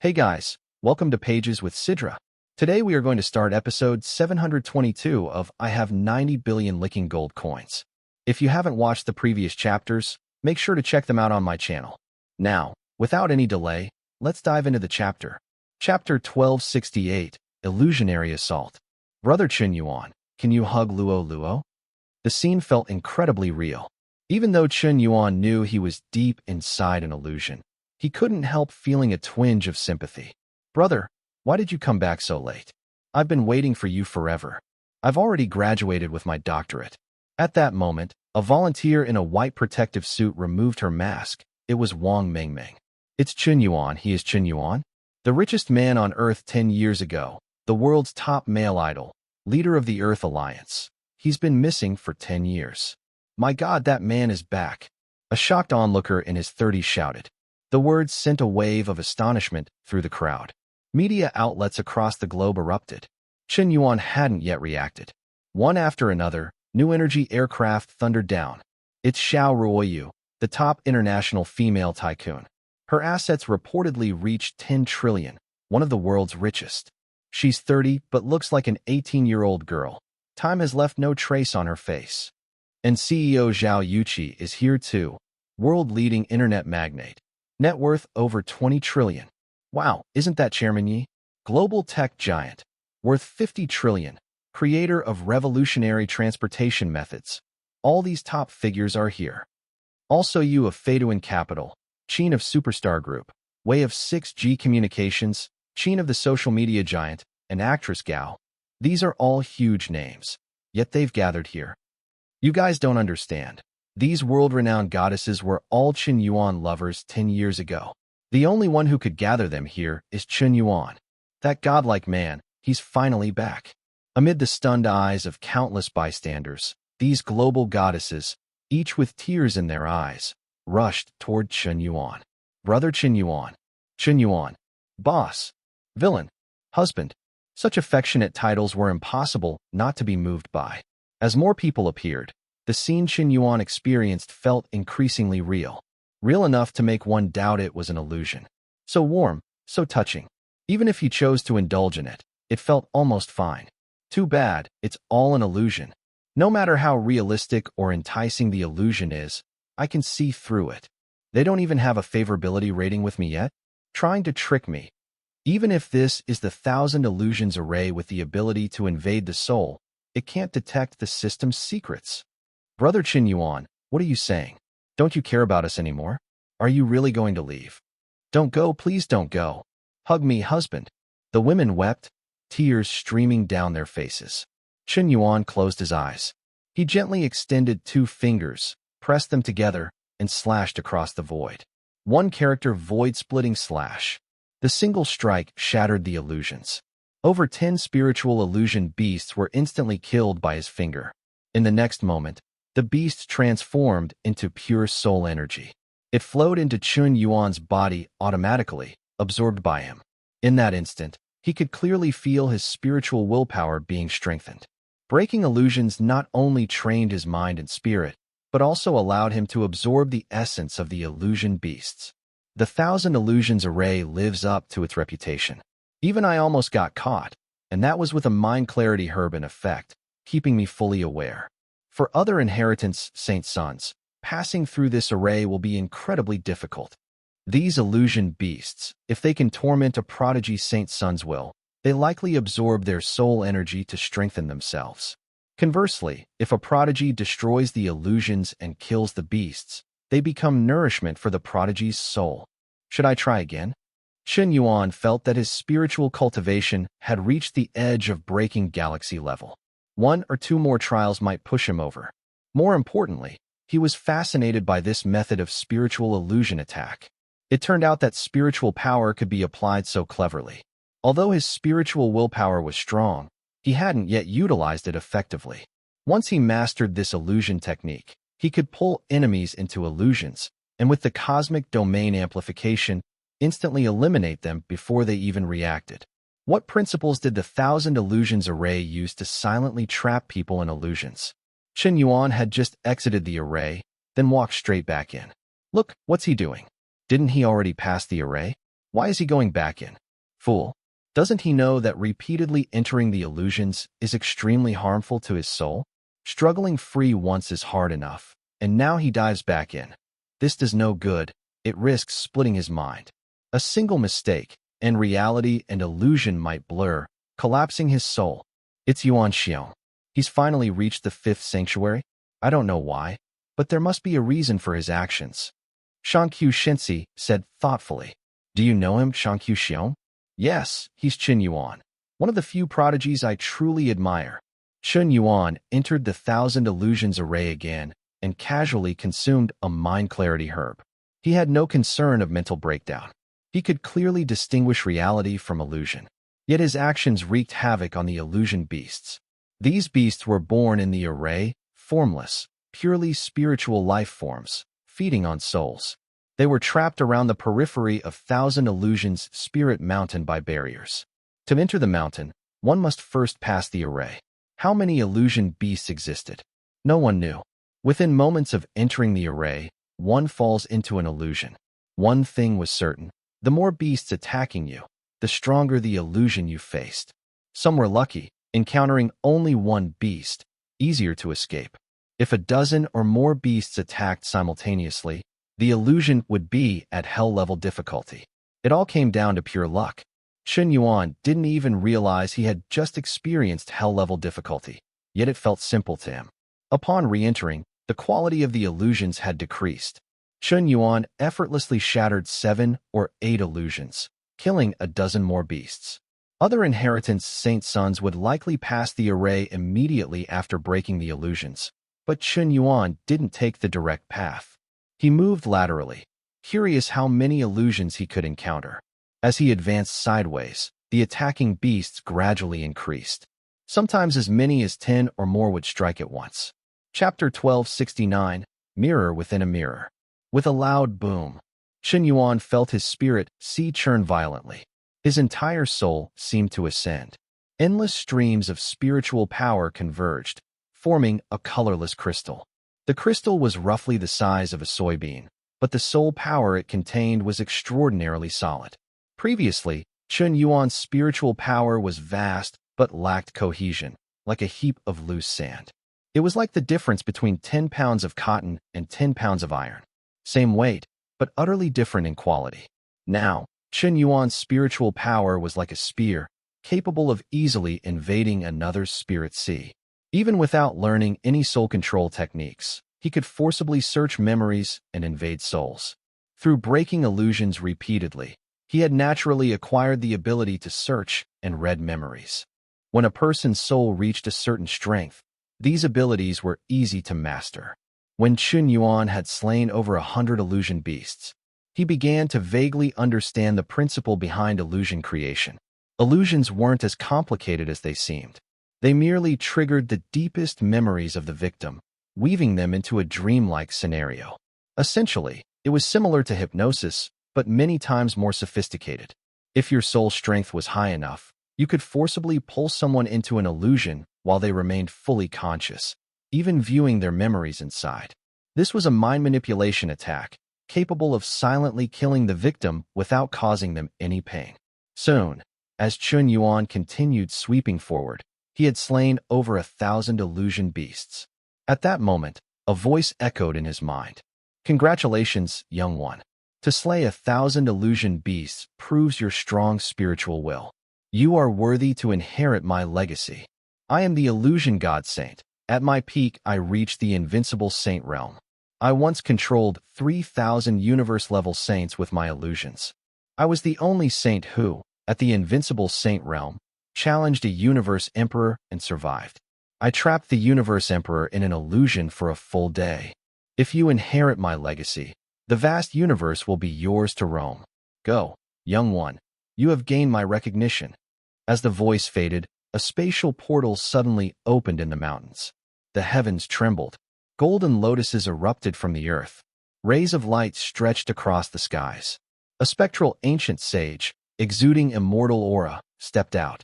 Hey guys, welcome to Pages with Sidra. Today we are going to start episode 722 of I Have 90 Billion Licking Gold Coins. If you haven't watched the previous chapters, make sure to check them out on my channel. Now, without any delay, let's dive into the chapter. Chapter 1268, Illusionary Assault. Brother Chen Yuan, can you hug Luo Luo? The scene felt incredibly real. Even though Chen Yuan knew he was deep inside an illusion, he couldn't help feeling a twinge of sympathy. Brother, why did you come back so late? I've been waiting for you forever. I've already graduated with my doctorate. At that moment, a volunteer in a white protective suit removed her mask. It was Wang Mengmeng. It's Chen Yuan. He is Chen Yuan, the richest man on Earth 10 years ago, the world's top male idol, leader of the Earth Alliance. He's been missing for 10 years. My God, that man is back. A shocked onlooker in his 30s shouted. The words sent a wave of astonishment through the crowd. Media outlets across the globe erupted. Chen Yuan hadn't yet reacted. One after another, new energy aircraft thundered down. It's Xiao Ruoyu, the top international female tycoon. Her assets reportedly reached 10 trillion, one of the world's richest. She's 30 but looks like an 18-year-old girl. Time has left no trace on her face. And CEO Zhao Yuqi is here too, world-leading internet magnate. Net worth over 20 trillion. Wow, isn't that Chairman Yi? Global tech giant, worth 50 trillion, creator of revolutionary transportation methods. All these top figures are here. Also Yu of Feiduan Capital, Qian of Superstar Group, Wei of 6G Communications, Qian of the social media giant, and actress Gao. These are all huge names, yet they've gathered here. You guys don't understand. These world-renowned goddesses were all Chen Yuan lovers 10 years ago. The only one who could gather them here is Chen Yuan. That godlike man, he's finally back. Amid the stunned eyes of countless bystanders, these global goddesses, each with tears in their eyes, rushed toward Chen Yuan. Brother Chen Yuan. Chen Yuan. Boss. Villain. Husband. Such affectionate titles were impossible not to be moved by. As more people appeared, the scene Chen Yuan experienced felt increasingly real. Real enough to make one doubt it was an illusion. So warm, so touching. Even if he chose to indulge in it, it felt almost fine. Too bad, it's all an illusion. No matter how realistic or enticing the illusion is, I can see through it. They don't even have a favorability rating with me yet, trying to trick me. Even if this is the 1,000 illusions array with the ability to invade the soul, it can't detect the system's secrets. Brother Chen Yuan, what are you saying? Don't you care about us anymore? Are you really going to leave? Don't go, please don't go. Hug me, husband. The women wept, tears streaming down their faces. Chen Yuan closed his eyes. He gently extended 2 fingers, pressed them together, and slashed across the void. One character void-splitting slash. The single strike shattered the illusions. Over 10 spiritual illusion beasts were instantly killed by his finger. In the next moment, the beasts transformed into pure soul energy. It flowed into Chen Yuan's body automatically, absorbed by him. In that instant, he could clearly feel his spiritual willpower being strengthened. Breaking illusions not only trained his mind and spirit, but also allowed him to absorb the essence of the illusion beasts. The 1,000 illusions array lives up to its reputation. Even I almost got caught, and that was with a mind clarity herb in effect, keeping me fully aware. For other inheritance saint sons, passing through this array will be incredibly difficult. These illusion beasts, if they can torment a prodigy saint son's will, they likely absorb their soul energy to strengthen themselves. Conversely, if a prodigy destroys the illusions and kills the beasts, they become nourishment for the prodigy's soul. Should I try again? Chen Yuan felt that his spiritual cultivation had reached the edge of breaking galaxy level. 1 or 2 more trials might push him over. More importantly, he was fascinated by this method of spiritual illusion attack. It turned out that spiritual power could be applied so cleverly. Although his spiritual willpower was strong, he hadn't yet utilized it effectively. Once he mastered this illusion technique, he could pull enemies into illusions, and with the cosmic domain amplification, instantly eliminate them before they even reacted. What principles did the 1,000 illusions array use to silently trap people in illusions? Chen Yuan had just exited the array, then walked straight back in. Look, what's he doing? Didn't he already pass the array? Why is he going back in? Fool. Doesn't he know that repeatedly entering the illusions is extremely harmful to his soul? Struggling free once is hard enough, and now he dives back in. This does no good. It risks splitting his mind. A single mistake, and reality and illusion might blur, collapsing his soul. It's Yuan Xiong. He's finally reached the 5th sanctuary? I don't know why, but there must be a reason for his actions. Shangqiu Shensi said thoughtfully. Do you know him, Shangqiu Xiong? Yes, he's Chen Yuan, one of the few prodigies I truly admire. Chen Yuan entered the 1,000 illusions array again and casually consumed a mind clarity herb. He had no concern of mental breakdown. He could clearly distinguish reality from illusion. Yet his actions wreaked havoc on the illusion beasts. These beasts were born in the array, formless, purely spiritual life forms, feeding on souls. They were trapped around the periphery of 1,000 illusions' spirit mountain by barriers. To enter the mountain, one must first pass the array. How many illusion beasts existed? No one knew. Within moments of entering the array, one falls into an illusion. One thing was certain. The more beasts attacking you, the stronger the illusion you faced. Some were lucky, encountering only one beast, easier to escape. If a dozen or more beasts attacked simultaneously, the illusion would be at hell-level difficulty. It all came down to pure luck. Chen Yuan didn't even realize he had just experienced hell-level difficulty, yet it felt simple to him. Upon re-entering, the quality of the illusions had decreased. Chen Yuan effortlessly shattered 7 or 8 illusions, killing a dozen more beasts. Other inheritance saint sons would likely pass the array immediately after breaking the illusions, but Chen Yuan didn't take the direct path. He moved laterally, curious how many illusions he could encounter. As he advanced sideways, the attacking beasts gradually increased. Sometimes as many as 10 or more would strike at once. Chapter 1269, Mirror Within a Mirror. With a loud boom, Chen Yuan felt his spirit churn violently. His entire soul seemed to ascend. Endless streams of spiritual power converged, forming a colorless crystal. The crystal was roughly the size of a soybean, but the soul power it contained was extraordinarily solid. Previously, Chen Yuan's spiritual power was vast but lacked cohesion, like a heap of loose sand. It was like the difference between 10 pounds of cotton and 10 pounds of iron. Same weight, but utterly different in quality. Now, Chen Yuan's spiritual power was like a spear, capable of easily invading another's spirit sea. Even without learning any soul control techniques, he could forcibly search memories and invade souls. Through breaking illusions repeatedly, he had naturally acquired the ability to search and read memories. When a person's soul reached a certain strength, these abilities were easy to master. When Chen Yuan had slain over 100 illusion beasts, he began to vaguely understand the principle behind illusion creation. Illusions weren't as complicated as they seemed. They merely triggered the deepest memories of the victim, weaving them into a dreamlike scenario. Essentially, it was similar to hypnosis, but many times more sophisticated. If your soul strength was high enough, you could forcibly pull someone into an illusion while they remained fully conscious, even viewing their memories inside. This was a mind manipulation attack, capable of silently killing the victim without causing them any pain. Soon, as Chen Yuan continued sweeping forward, he had slain over 1,000 illusion beasts. At that moment, a voice echoed in his mind. Congratulations, young one. To slay 1,000 illusion beasts proves your strong spiritual will. You are worthy to inherit my legacy. I am the illusion god saint. At my peak, I reached the invincible saint realm. I once controlled 3,000 universe-level saints with my illusions. I was the only saint who, at the invincible saint realm, challenged a universe emperor and survived. I trapped the universe emperor in an illusion for a full day. If you inherit my legacy, the vast universe will be yours to roam. Go, young one. You have gained my recognition. As the voice faded, a spatial portal suddenly opened in the mountains. The heavens trembled. Golden lotuses erupted from the earth. Rays of light stretched across the skies. A spectral ancient sage, exuding immortal aura, stepped out.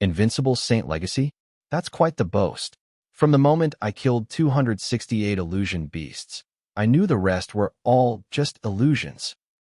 Invincible saint legacy? That's quite the boast. From the moment I killed 268 illusion beasts, I knew the rest were all just illusions.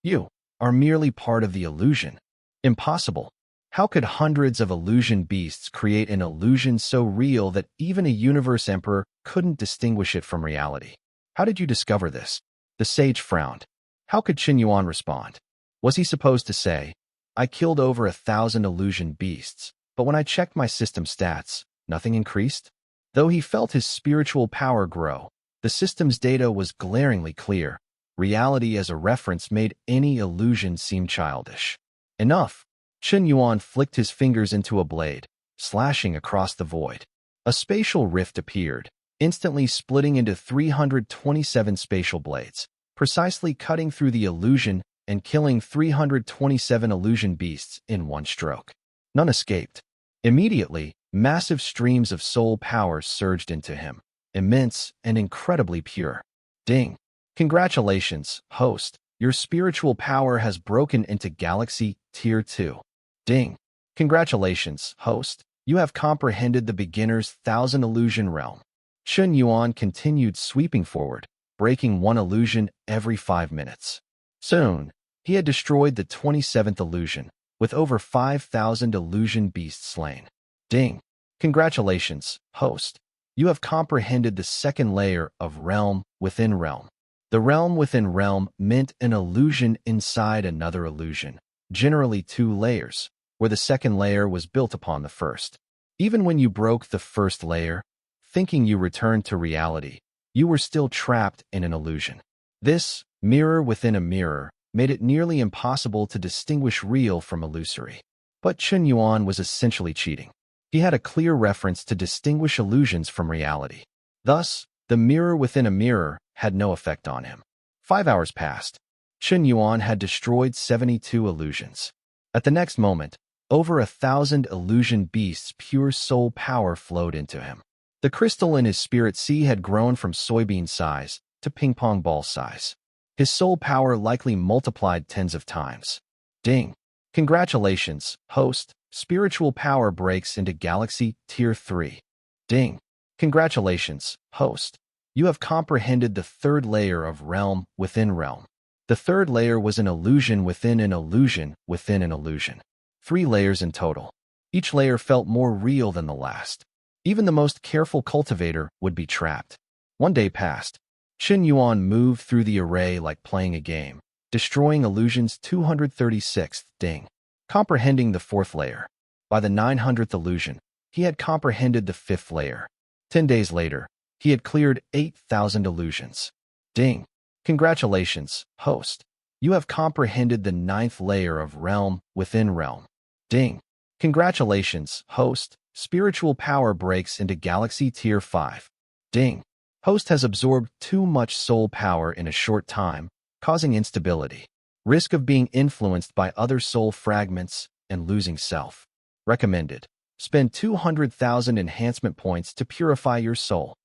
You, are merely part of the illusion. Impossible. How could hundreds of illusion beasts create an illusion so real that even a universe emperor couldn't distinguish it from reality? How did you discover this? The sage frowned. How could Chen Yuan respond? Was he supposed to say, I killed over 1,000 illusion beasts, but when I checked my system stats, nothing increased? Though he felt his spiritual power grow, the system's data was glaringly clear. Reality as a reference made any illusion seem childish. Enough. Chen Yuan flicked his fingers into a blade, slashing across the void. A spatial rift appeared, instantly splitting into 327 spatial blades, precisely cutting through the illusion and killing 327 illusion beasts in one stroke. None escaped. Immediately, massive streams of soul power surged into him, immense and incredibly pure. Ding! Congratulations, host. Your spiritual power has broken into Galaxy Tier 2. Ding! Congratulations, host. You have comprehended the beginner's 1,000 illusion realm. Chen Yuan continued sweeping forward, breaking one illusion every 5 minutes. Soon, he had destroyed the 27th illusion, with over 5,000 illusion beasts slain. Ding! Congratulations, host. You have comprehended the second layer of realm within realm. The realm within realm meant an illusion inside another illusion, generally 2 layers, where the second layer was built upon the first. Even when you broke the first layer, thinking you returned to reality, you were still trapped in an illusion. This, mirror within a mirror, made it nearly impossible to distinguish real from illusory. But Chen Yuan was essentially cheating. He had a clear reference to distinguish illusions from reality. Thus, the mirror within a mirror had no effect on him. 5 hours passed. Chen Yuan had destroyed 72 illusions. At the next moment, over 1,000 illusion beasts' pure soul power flowed into him. The crystal in his spirit sea had grown from soybean size to ping-pong ball size. His soul power likely multiplied tens of times. Ding! Congratulations, host. Spiritual power breaks into Galaxy Tier 3. Ding! Congratulations, host. You have comprehended the third layer of realm within realm. The third layer was an illusion within an illusion within an illusion. 3 layers in total. Each layer felt more real than the last. Even the most careful cultivator would be trapped. 1 day passed. Chen Yuan moved through the array like playing a game, destroying illusions 236th. Ding! Comprehending the 4th layer. By the 900th illusion, he had comprehended the 5th layer. 10 days later, he had cleared 8,000 illusions. Ding! Congratulations, host. You have comprehended the 9th layer of realm within realm. Ding! Congratulations, host. Spiritual power breaks into Galaxy Tier 5. Ding! Host has absorbed too much soul power in a short time, causing instability, risk of being influenced by other soul fragments, and losing self. Recommended. Spend 200,000 enhancement points to purify your soul.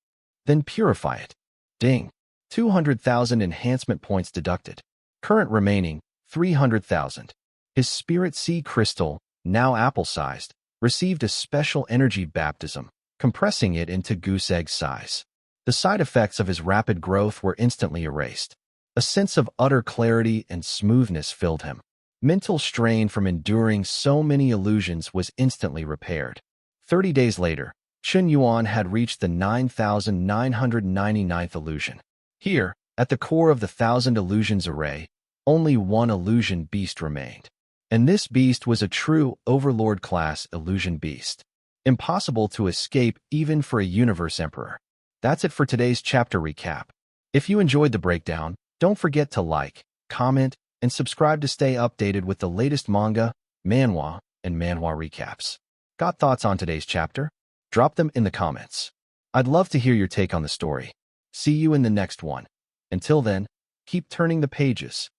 Then purify it. Ding! 200,000 enhancement points deducted. Current remaining, 300,000. His spirit sea crystal, now apple-sized, received a special energy baptism, compressing it into goose egg size. The side effects of his rapid growth were instantly erased. A sense of utter clarity and smoothness filled him. Mental strain from enduring so many illusions was instantly repaired. 30 days later, Chen Yuan had reached the 9,999th illusion. Here, at the core of the 1,000 illusions array, only one illusion beast remained. And this beast was a true overlord-class illusion beast. Impossible to escape even for a universe emperor. That's it for today's chapter recap. If you enjoyed the breakdown, don't forget to like, comment, and subscribe to stay updated with the latest manga, manhwa, and manhwa recaps. Got thoughts on today's chapter? Drop them in the comments. I'd love to hear your take on the story. See you in the next one. Until then, keep turning the pages.